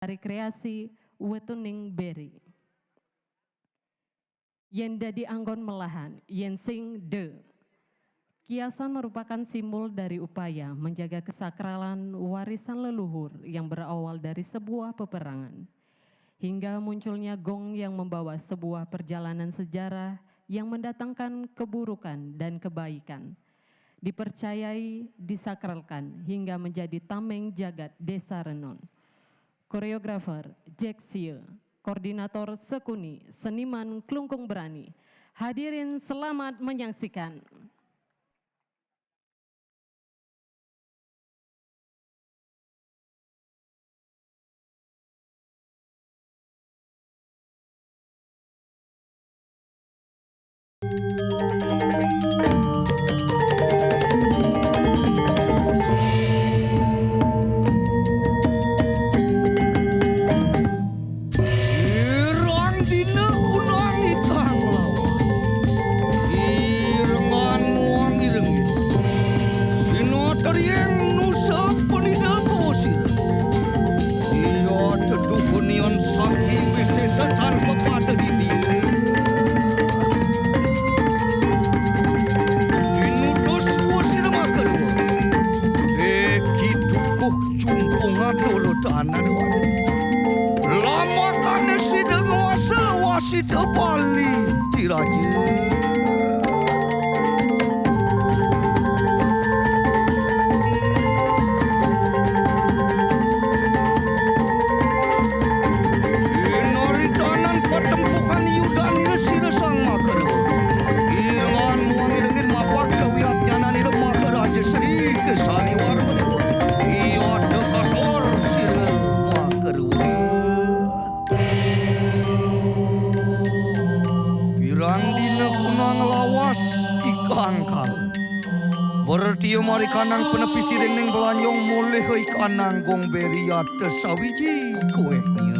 rekreasi wetuning beri. Yen dadi anggon melahan, yen sing de. Kiasan merupakan simbol dari upaya menjaga kesakralan warisan leluhur yang berawal dari sebuah peperangan. Hingga munculnya gong yang membawa sebuah perjalanan sejarah yang mendatangkan keburukan dan kebaikan. Dipercayai, disakralkan hingga menjadi tameng jagat desa Renon. Koreografer Jack Sio, koordinator Sekuni, seniman Klungkung Berani. Hadirin selamat menyaksikan. Bertiup mari kanang penepi sireng ning belanyong mulih heuy kanang gong beri ate sawiji kuehnya.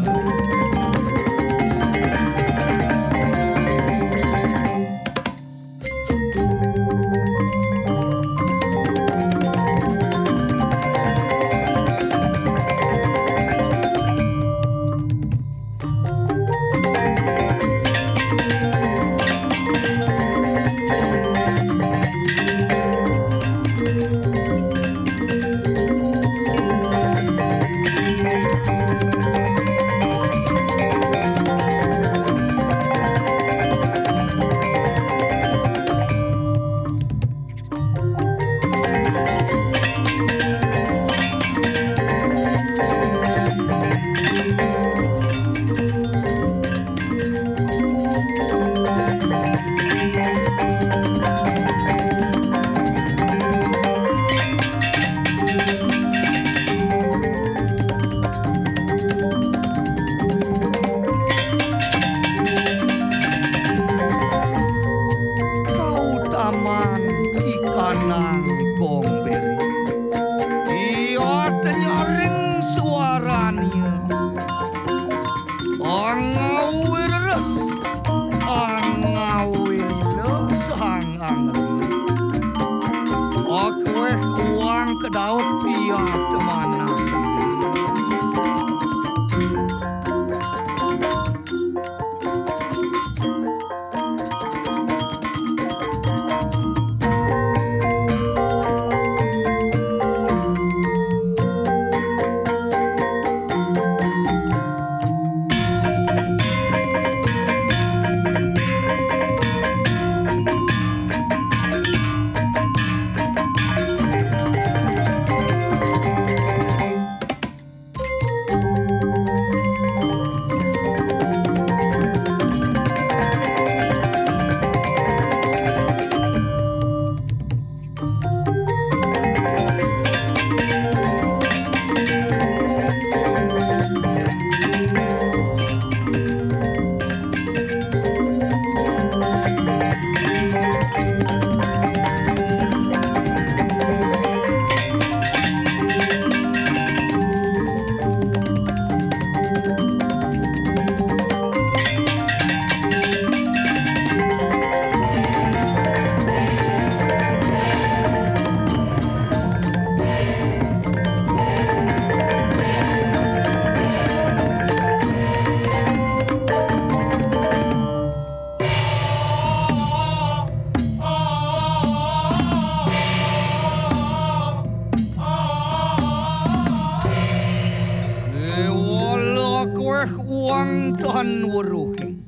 kueh uang tan weruhing.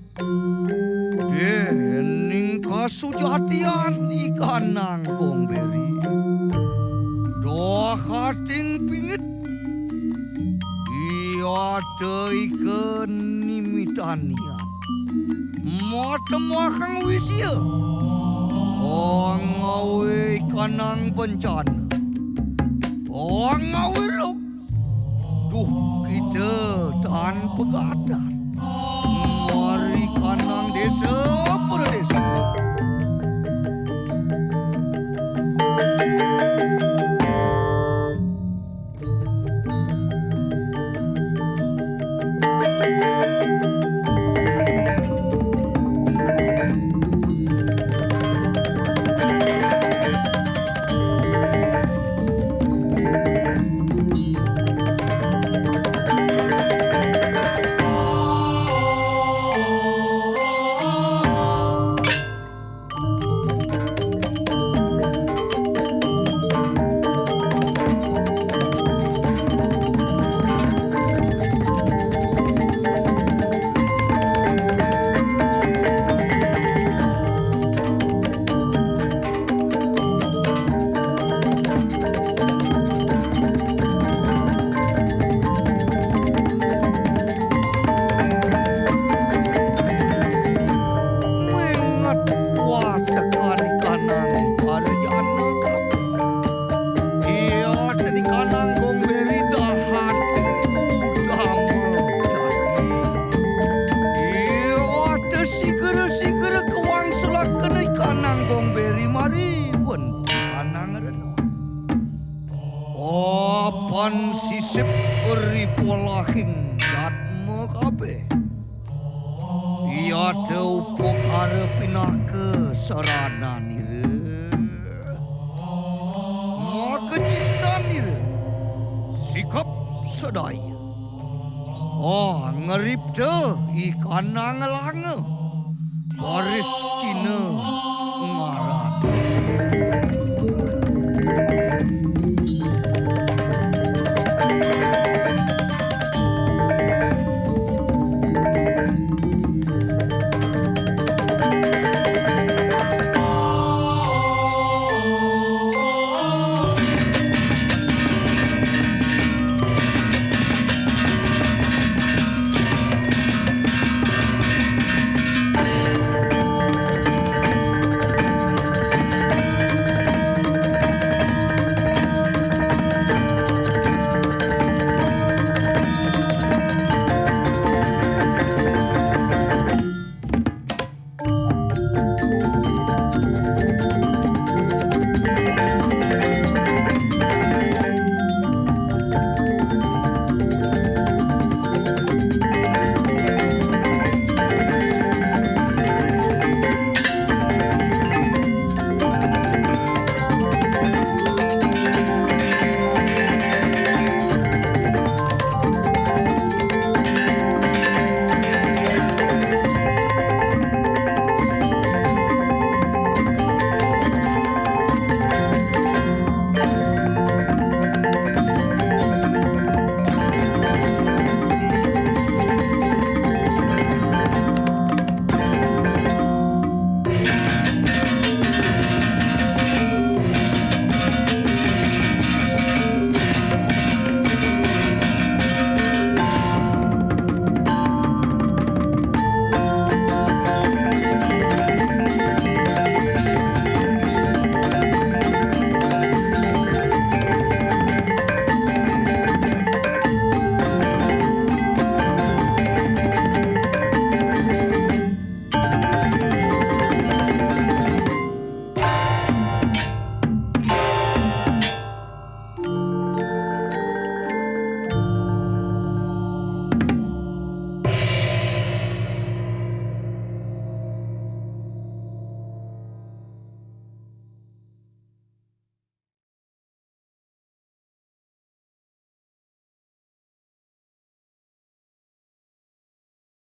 Dening kasujatian ikan nangkong beri. Doa hating pingit. Ia teiken nimitanian. Matemahang wisya. Ngawe kanang bencana. Ngawe rok. Duh kita dan pegadaan. Mari kanang desa pada desa. Pan sisip eri polahing yat mekabe. Ia teu pokare pinah ke sarana nire. Makejina nire. Sikap sedaya. Ngerip te ikan nangelange. Baris Cina